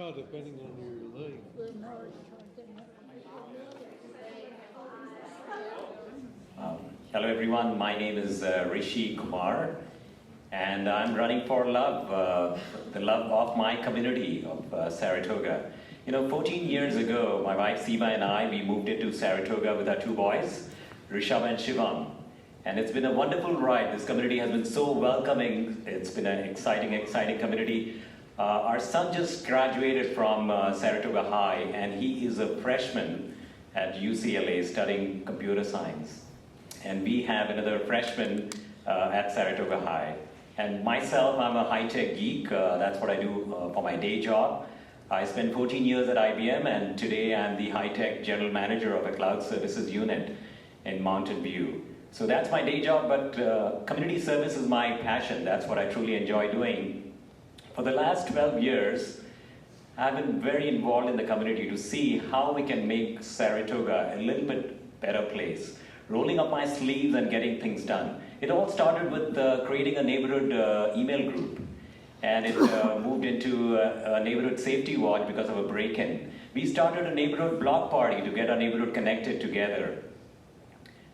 Oh, depending on your leg. Hello everyone, my name is Rishi Kumar and I'm running for love, the love of my community of Saratoga. You know, 14 years ago, my wife Seema and I, we moved into Saratoga with our two boys, Rishabh and Shivam. And it's been a wonderful ride. This community has been so welcoming. It's been an exciting community. Our son just graduated from Saratoga High and he is a freshman at UCLA studying computer science. And we have another freshman at Saratoga High. And myself, I'm a high-tech geek. That's what I do for my day job. I spent 14 years at IBM, and today I'm the high-tech general manager of a cloud services unit in Mountain View. So that's my day job, but community service is my passion. That's what I truly enjoy doing. For the last 12 years, I've been very involved in the community to see how we can make Saratoga a little bit better place. Rolling up my sleeves and getting things done. It all started with creating a neighborhood email group. And it moved into a neighborhood safety watch because of a break-in. We started a neighborhood block party to get our neighborhood connected together.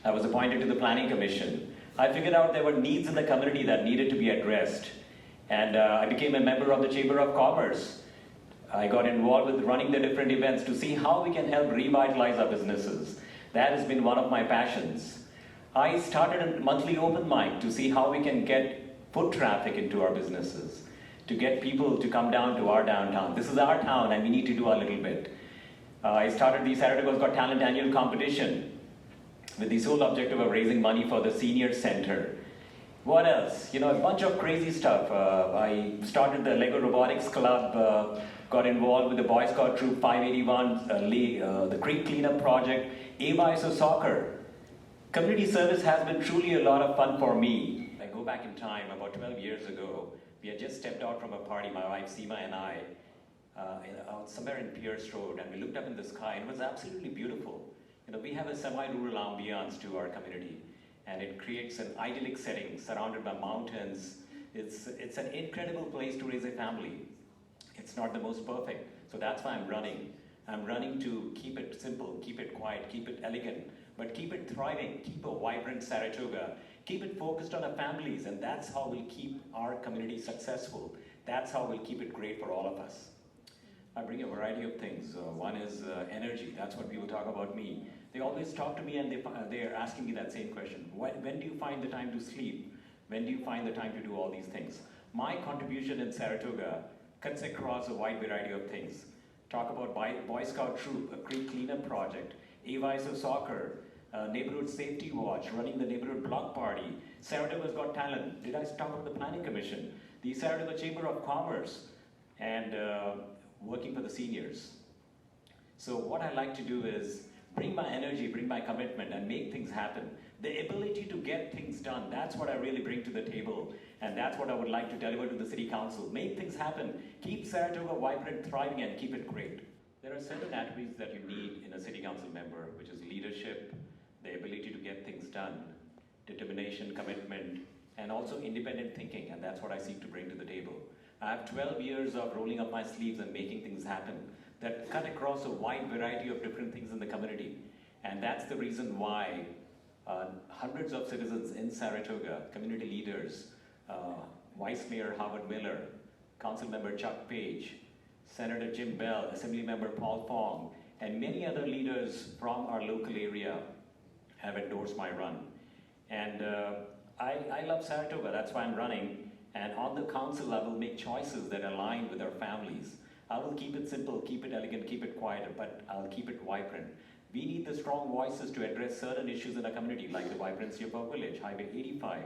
I was appointed to the Planning Commission. I figured out there were needs in the community that needed to be addressed. And I became a member of the Chamber of Commerce. I got involved with running the different events to see how we can help revitalize our businesses. That has been one of my passions. I started a monthly open mic to see how we can get foot traffic into our businesses, to get people to come down to our downtown. This is our town and we need to do a little bit. I started the Saratoga's Got Talent annual competition with the sole objective of raising money for the senior center. What else? You know, a bunch of crazy stuff. I started the Lego Robotics Club, got involved with the Boy Scout Troop 581, the Creek Cleanup Project, AYSO Soccer. Community service has been truly a lot of fun for me. I go back in time, about 12 years ago, we had just stepped out from a party, my wife Seema and I, somewhere in Pierce Road, and we looked up in the sky, and it was absolutely beautiful. You know, we have a semi-rural ambiance to our community, and it creates an idyllic setting surrounded by mountains. It's an incredible place to raise a family. It's not the most perfect, so that's why I'm running. I'm running to keep it simple, keep it quiet, keep it elegant, but keep it thriving, keep a vibrant Saratoga, keep it focused on our families, and that's how we'll keep our community successful. That's how we'll keep it great for all of us. I bring a variety of things. One is energy. That's what people talk about me. They always talk to me and they're asking me that same question. When do you find the time to sleep? When do you find the time to do all these things? My contribution in Saratoga cuts across a wide variety of things. Talk about Boy Scout Troop, a Creek Cleanup Project, AYSO Soccer, Neighborhood Safety Watch, running the Neighborhood Block Party, Saratoga's Got Talent. Did I talk about the Planning Commission? The Saratoga Chamber of Commerce, and working for the seniors. So what I like to do is bring my energy, bring my commitment, and make things happen. The ability to get things done, that's what I really bring to the table, and that's what I would like to deliver to the City Council. Make things happen, keep Saratoga vibrant, thriving, and keep it great. There are certain attributes that you need in a City Council member, which is leadership, the ability to get things done, determination, commitment, and also independent thinking, and that's what I seek to bring to the table. I have 12 years of rolling up my sleeves and making things happen that cut across a wide variety of different things in the community. And that's the reason why hundreds of citizens in Saratoga, community leaders, Vice Mayor Howard Miller, Council Member Chuck Page, Senator Jim Bell, Assembly Member Paul Fong, and many other leaders from our local area have endorsed my run. And I love Saratoga, that's why I'm running. And on the council, I will make choices that align with our families. I will keep it simple, keep it elegant, keep it quiet, but I'll keep it vibrant. We need the strong voices to address certain issues in our community, like the vibrancy of our village, Highway 85.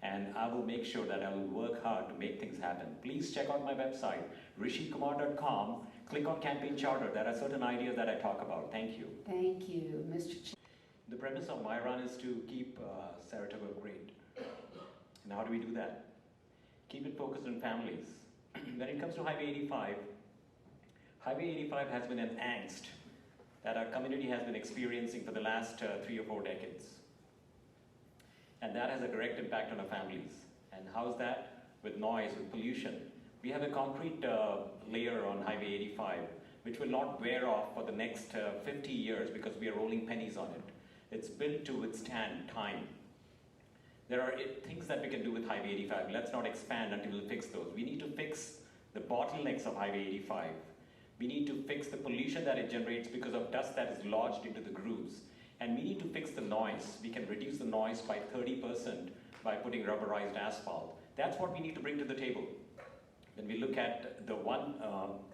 And I will make sure that I will work hard to make things happen. Please check out my website, rishikumar.com. Click on Campaign Charter. There are certain ideas that I talk about. Thank you. Thank you, Mr. The premise of my run is to keep Saratoga great. And how do we do that? Keep it focused on families. When it comes to Highway 85, Highway 85 has been an angst that our community has been experiencing for the last 3 or 4 decades. And that has a direct impact on our families. And how is that? With noise, with pollution. We have a concrete layer on Highway 85, which will not wear off for the next 50 years because we are rolling pennies on it. It's built to withstand time. There are things that we can do with Highway 85. Let's not expand until we fix those. We need to fix the bottlenecks of Highway 85. We need to fix the pollution that it generates because of dust that is lodged into the grooves. And we need to fix the noise. We can reduce the noise by 30% by putting rubberized asphalt. That's what we need to bring to the table. When we look at the one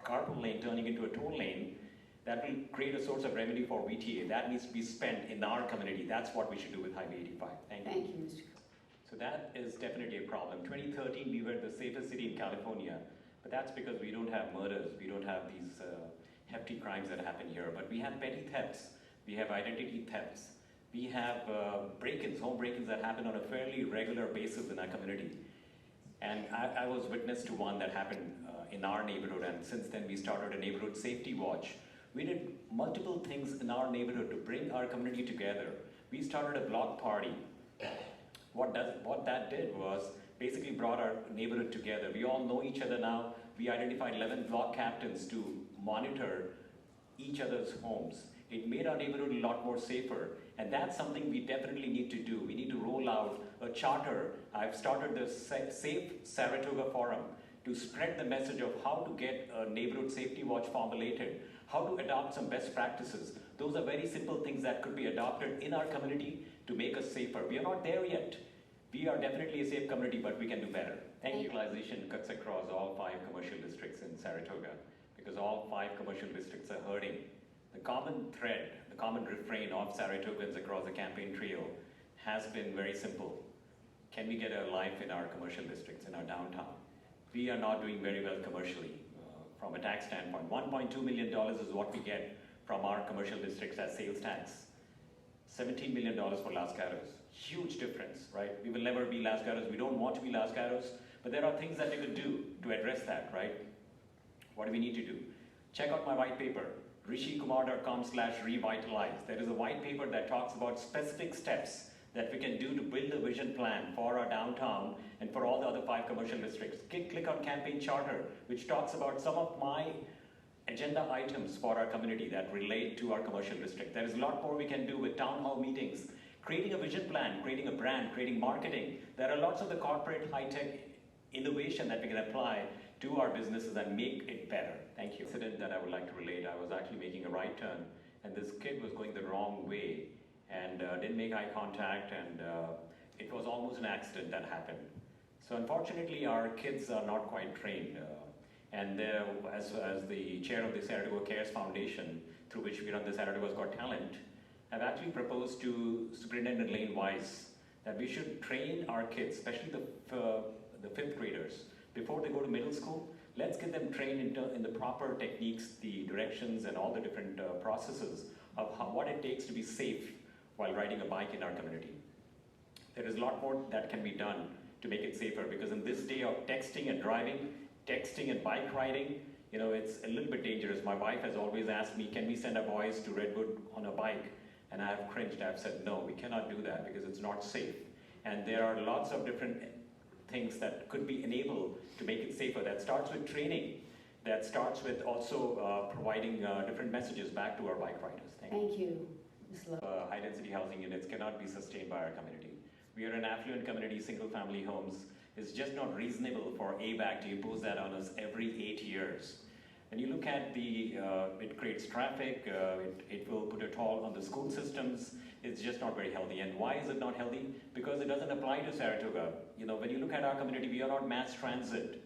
carpool lane turning into a toll lane, that will create a source of revenue for VTA. That needs to be spent in our community. That's what we should do with Highway 85. Thank you. Thank you, Mr. So that is definitely a problem. 2013, we were the safest city in California, but that's because we don't have murders. We don't have these hefty crimes that happen here. But we have petty thefts. We have identity thefts. We have break-ins, home break-ins that happen on a fairly regular basis in our community. And I was witness to one that happened in our neighborhood, and since then we started a neighborhood safety watch. We did multiple things in our neighborhood to bring our community together. We started a block party. What that did was basically brought our neighborhood together. We all know each other now. We identified 11 block captains to monitor each other's homes. It made our neighborhood a lot more safer, and that's something we definitely need to do. We need to roll out a charter. I've started the Safe Saratoga Forum to spread the message of how to get a neighborhood safety watch formulated, how to adopt some best practices. Those are very simple things that could be adopted in our community to make us safer. We are not there yet. We are definitely a safe community, but we can do better. Thank you. Utilization cuts across all 5 commercial districts in Saratoga because all 5 commercial districts are hurting. The common thread, the common refrain of Saratogans across the campaign trail has been very simple. Can we get a life in our commercial districts, in our downtown? We are not doing very well commercially from a tax standpoint. $1.2 million is what we get from our commercial districts as sales tax. $17 million for Las Gatos. Huge difference, right? We will never be Las Gatos. We don't want to be Las Gatos, but there are things that we could do to address that, right? What do we need to do? Check out my white paper, rishikumar.com/revitalize. There is a white paper that talks about specific steps that we can do to build a vision plan for our downtown and for all the other 5 commercial districts. Click on campaign charter, which talks about some of my agenda items for our community that relate to our commercial district. There is a lot more we can do with town hall meetings, creating a vision plan, creating a brand, creating marketing. There are lots of the corporate high-tech innovation that we can apply to our businesses and make it better. Thank you. Incident that I would like to relate, I was actually making a right turn and this kid was going the wrong way and didn't make eye contact, and it was almost an accident that happened. So unfortunately our kids are not quite trained. And as the chair of the Saratoga Cares Foundation, through which we run the Saratoga's Got Talent, I've actually proposed to Superintendent Lane Weiss that we should train our kids, especially the 5th graders, before they go to middle school. Let's get them trained in the proper techniques, the directions, and all the different processes of what it takes to be safe while riding a bike in our community. There is a lot more that can be done to make it safer, because in this day of texting and driving, texting and bike riding, you know, it's a little bit dangerous. My wife has always asked me, can we send our boys to Redwood on a bike? And I have cringed. I've said, no, we cannot do that because it's not safe. And there are lots of different things that could be enabled to make it safer. That starts with training. That starts with also providing different messages back to our bike riders. Thank you. Ms. Love. High-density housing units cannot be sustained by our community. We are an affluent community, single-family homes. It's just not reasonable for ABAC to impose that on us every 8 years. When you look at it creates traffic, it will put a toll on the school systems. It's just not very healthy. And why is it not healthy? Because it doesn't apply to Saratoga. You know, when you look at our community, we are not mass transit.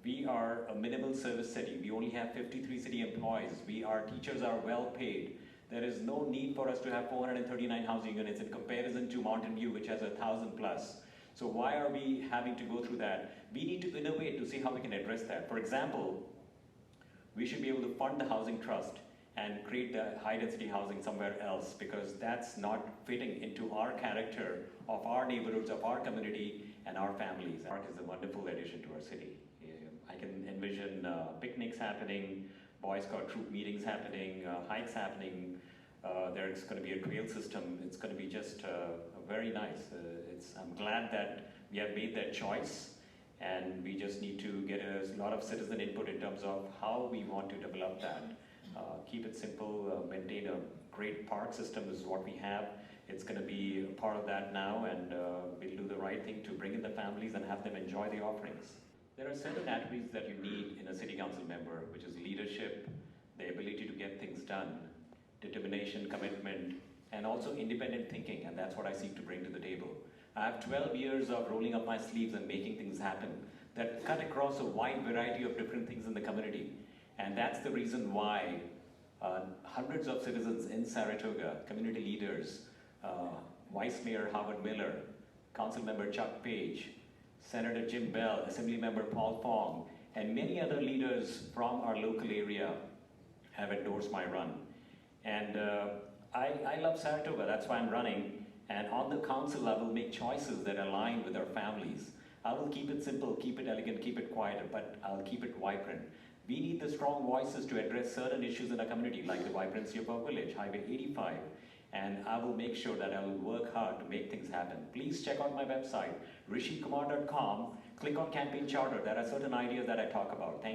We are a minimal service city. We only have 53 city employees. Our teachers are well paid. There is no need for us to have 439 housing units in comparison to Mountain View, which has 1,000 plus. So why are we having to go through that? We need to innovate to see how we can address that. For example, we should be able to fund the housing trust and create the high-density housing somewhere else, because that's not fitting into our character of our neighborhoods, of our community, and our families. Park is a wonderful addition to our city. I can envision picnics happening, Boy Scout troop meetings happening, hikes happening. There's going to be a trail system. It's going to be just very nice. I'm glad that we have made that choice, And we just need to get a lot of citizen input in terms of how we want to develop that. Keep it simple, maintain a great park system is what we have. It's going to be a part of that now, and we'll do the right thing to bring in the families and have them enjoy the offerings. There are certain attributes that you need in a city council member, which is leadership, the ability to get things done, determination, commitment, and also independent thinking, and that's what I seek to bring to the table. I have 12 years of rolling up my sleeves and making things happen that cut across a wide variety of different things in the community. And that's the reason why hundreds of citizens in Saratoga, community leaders, Vice Mayor Howard Miller, Council Member Chuck Page, Senator Jim Bell, Assembly Member Paul Fong, and many other leaders from our local area have endorsed my run. And I love Saratoga, that's why I'm running. And on the council, I will make choices that align with our families. I will keep it simple, keep it elegant, keep it quiet, but I'll keep it vibrant. We need the strong voices to address certain issues in our community, like the vibrancy of our village, Highway 85. And I will make sure that I will work hard to make things happen. Please check out my website, rishikumar.com. Click on campaign charter. There are certain ideas that I talk about. Thank you.